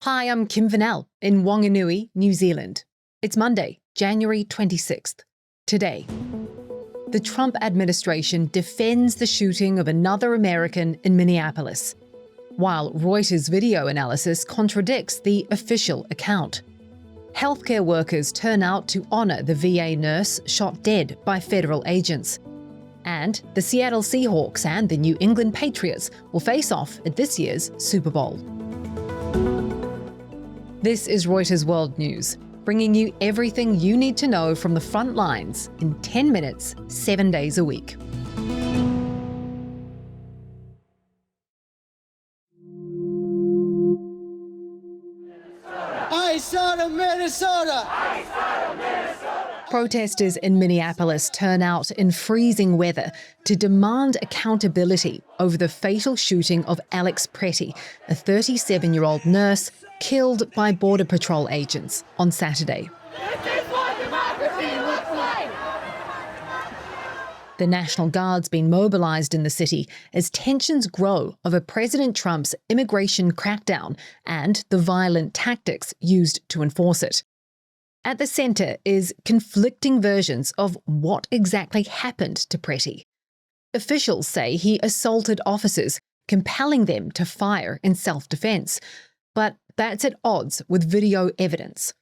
Hi, I'm Kim Vanell in Whanganui, New Zealand. It's Monday, January 26th. Today, the Trump administration defends the shooting of another American in Minneapolis, while Reuters video analysis contradicts the official account. Healthcare workers turn out to honour the VA nurse shot dead by federal agents. And the Seattle Seahawks and the New England Patriots will face off at this year's Super Bowl. This is Reuters World News, bringing you everything you need to know from the front lines in 10 minutes, 7 days a week. Ice out of Minnesota! Protesters in Minneapolis turn out in freezing weather to demand accountability over the fatal shooting of Alex Pretty, a 37-year-old nurse killed by Border Patrol agents on Saturday. This is what democracy looks like! The National Guard's been mobilised in the city as tensions grow over President Trump's immigration crackdown and the violent tactics used to enforce it. At the centre is conflicting versions of what exactly happened to Pretty. Officials say he assaulted officers, compelling them to fire in self-defence. But that's at odds with video evidence.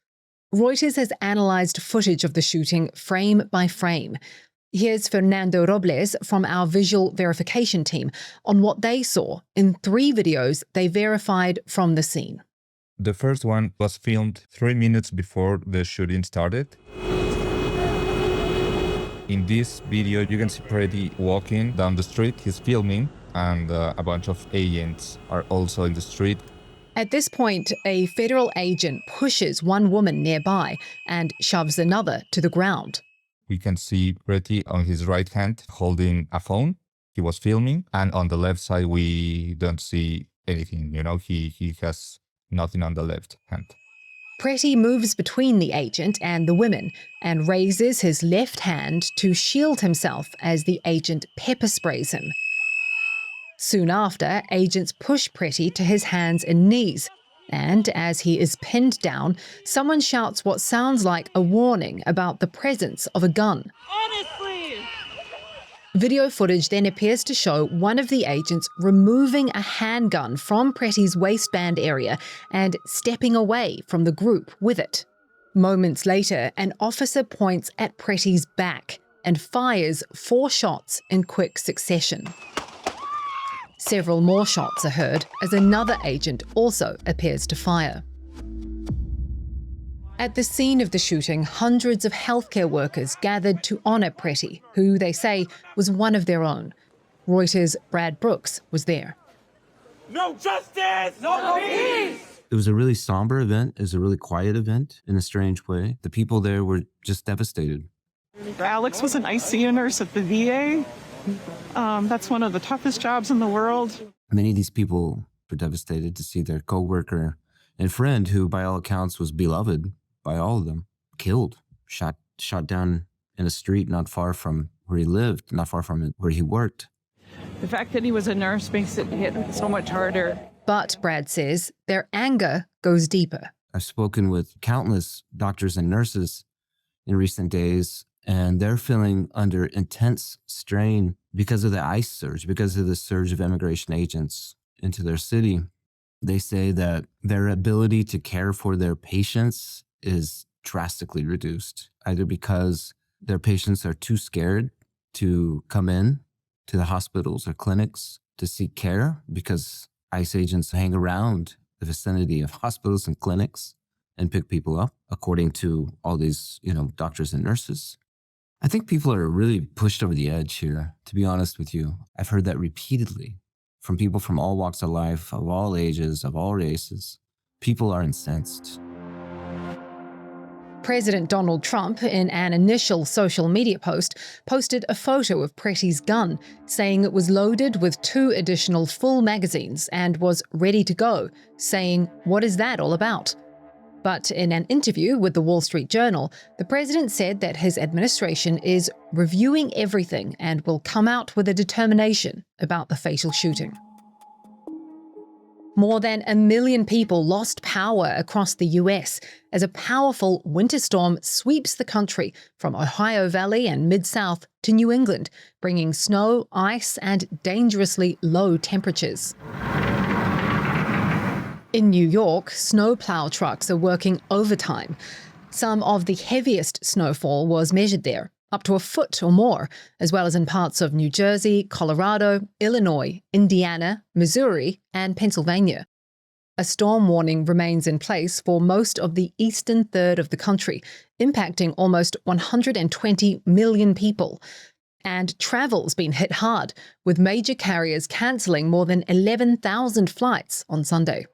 Reuters has analysed footage of the shooting frame by frame. Here's Fernando Robles from our visual verification team on what they saw in 3 videos they verified from the scene. The first one was filmed 3 minutes before the shooting started. In this video, you can see Pretty walking down the street. He's filming, and a bunch of agents are also in the street. At this point, a federal agent pushes one woman nearby and shoves another to the ground. We can see Pretty on his right hand holding a phone. He was filming, and on the left side, we don't see anything. He has nothing on the left hand. Pretty moves between the agent and the women and raises his left hand to shield himself as the agent pepper sprays him. Soon after, agents push Pretty to his hands and knees, and as he is pinned down, someone shouts what sounds like a warning about the presence of a gun. Honestly! Video footage then appears to show one of the agents removing a handgun from Pretty's waistband area and stepping away from the group with it. Moments later, an officer points at Pretty's back and fires 4 shots in quick succession. Several more shots are heard as another agent also appears to fire. At the scene of the shooting, hundreds of healthcare workers gathered to honour Pretty, who they say was one of their own. Reuters' Brad Brooks was there. No justice! No peace! It was a really somber event. It was a really quiet event in a strange way. The people there were just devastated. Alex was an ICU nurse at the VA. That's one of the toughest jobs in the world. Many of these people were devastated to see their coworker and friend, who by all accounts was beloved by all of them, killed, shot down in a street not far from where he lived, not far from where he worked. The fact that he was a nurse makes it hit so much harder. But, Brad says, their anger goes deeper. I've spoken with countless doctors and nurses in recent days, and they're feeling under intense strain because of the ICE surge, because of the surge of immigration agents into their city. They say that their ability to care for their patients is drastically reduced, either because their patients are too scared to come in to the hospitals or clinics to seek care because ICE agents hang around the vicinity of hospitals and clinics and pick people up, according to all these, doctors and nurses. I think people are really pushed over the edge here, to be honest with you. I've heard that repeatedly from people from all walks of life, of all ages, of all races. People are incensed. President Donald Trump, in an initial social media post, posted a photo of Pretty's gun, saying it was loaded with 2 additional full magazines and was ready to go, saying, "What is that all about?" But in an interview with the Wall Street Journal, the president said that his administration is reviewing everything and will come out with a determination about the fatal shooting. More than 1 million people lost power across the US as a powerful winter storm sweeps the country from Ohio Valley and Mid-South to New England, bringing snow, ice, and dangerously low temperatures. In New York, snowplow trucks are working overtime. Some of the heaviest snowfall was measured there, up to a foot or more, as well as in parts of New Jersey, Colorado, Illinois, Indiana, Missouri, and Pennsylvania. A storm warning remains in place for most of the eastern third of the country, impacting almost 120 million people. And travel's been hit hard, with major carriers cancelling more than 11,000 flights on Sunday.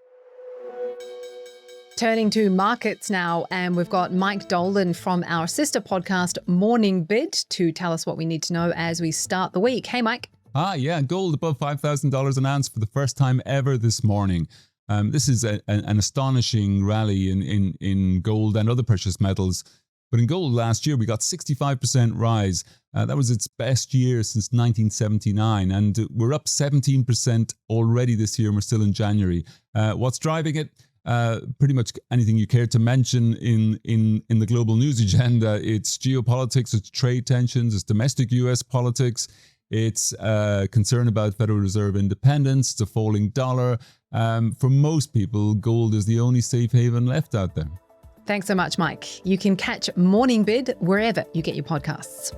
Turning to markets now, and we've got Mike Dolan from our sister podcast Morning Bid to tell us what we need to know as we start the week. Hey, Mike. Yeah, gold above $5,000 an ounce for the first time ever this morning. This is an astonishing rally in gold and other precious metals. But in gold last year, we got 65% rise. That was its best year since 1979. And we're up 17% already this year, and we're still in January. What's driving it? Pretty much anything you care to mention in the global news agenda. It's geopolitics, it's trade tensions, it's domestic US politics, it's concern about Federal Reserve independence, it's a falling dollar. For most people, gold is the only safe haven left out there. Thanks so much, Mike. You can catch Morning Bid wherever you get your podcasts.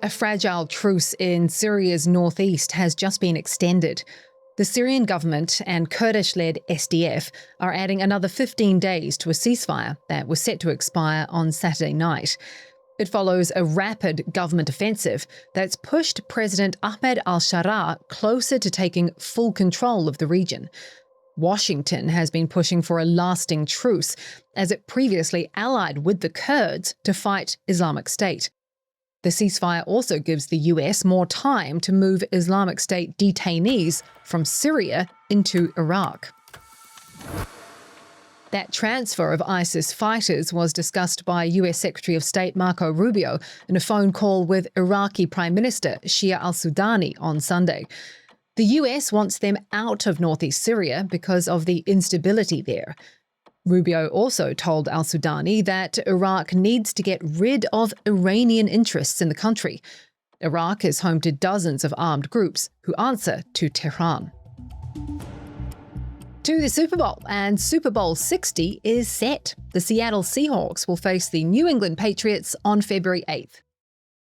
A fragile truce in Syria's northeast has just been extended. The Syrian government and Kurdish-led SDF are adding another 15 days to a ceasefire that was set to expire on Saturday night. It follows a rapid government offensive that's pushed President Ahmed al-Sharaa closer to taking full control of the region. Washington has been pushing for a lasting truce, as it previously allied with the Kurds to fight Islamic State. The ceasefire also gives the US more time to move Islamic State detainees from Syria into Iraq. That transfer of ISIS fighters was discussed by US Secretary of State Marco Rubio in a phone call with Iraqi Prime Minister Shia al-Sudani on Sunday. The US wants them out of northeast Syria because of the instability there. Rubio also told al-Sudani that Iraq needs to get rid of Iranian interests in the country. Iraq is home to dozens of armed groups who answer to Tehran. To the Super Bowl, and Super Bowl 60 is set. The Seattle Seahawks will face the New England Patriots on February 8th.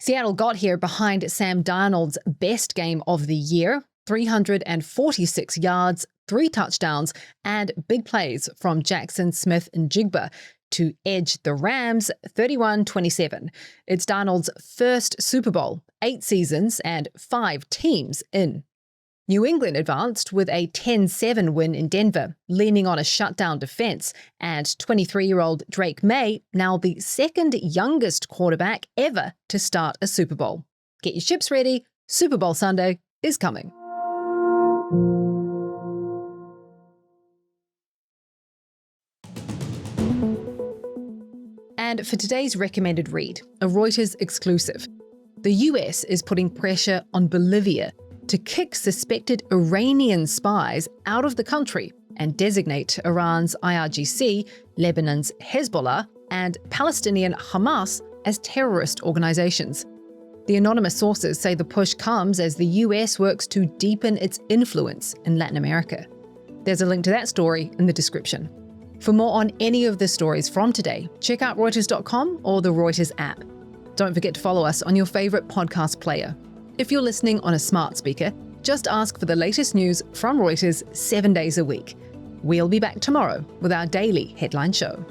Seattle got here behind Sam Darnold's best game of the year, 346 yards, 3 touchdowns, and big plays from Jackson Smith-Njigba to edge the Rams 31-27. It's Darnold's first Super Bowl, 8 seasons and 5 teams in. New England advanced with a 10-7 win in Denver, leaning on a shutdown defense, and 23-year-old Drake May, now the second youngest quarterback ever to start a Super Bowl. Get your chips ready, Super Bowl Sunday is coming. And for today's recommended read, a Reuters exclusive. The US is putting pressure on Bolivia to kick suspected Iranian spies out of the country and designate Iran's IRGC, Lebanon's Hezbollah, and Palestinian Hamas as terrorist organizations. The anonymous sources say the push comes as the US works to deepen its influence in Latin America. There's a link to that story in the description. For more on any of the stories from today, check out Reuters.com or the Reuters app. Don't forget to follow us on your favorite podcast player. If you're listening on a smart speaker, just ask for the latest news from Reuters 7 days a week. We'll be back tomorrow with our daily headline show.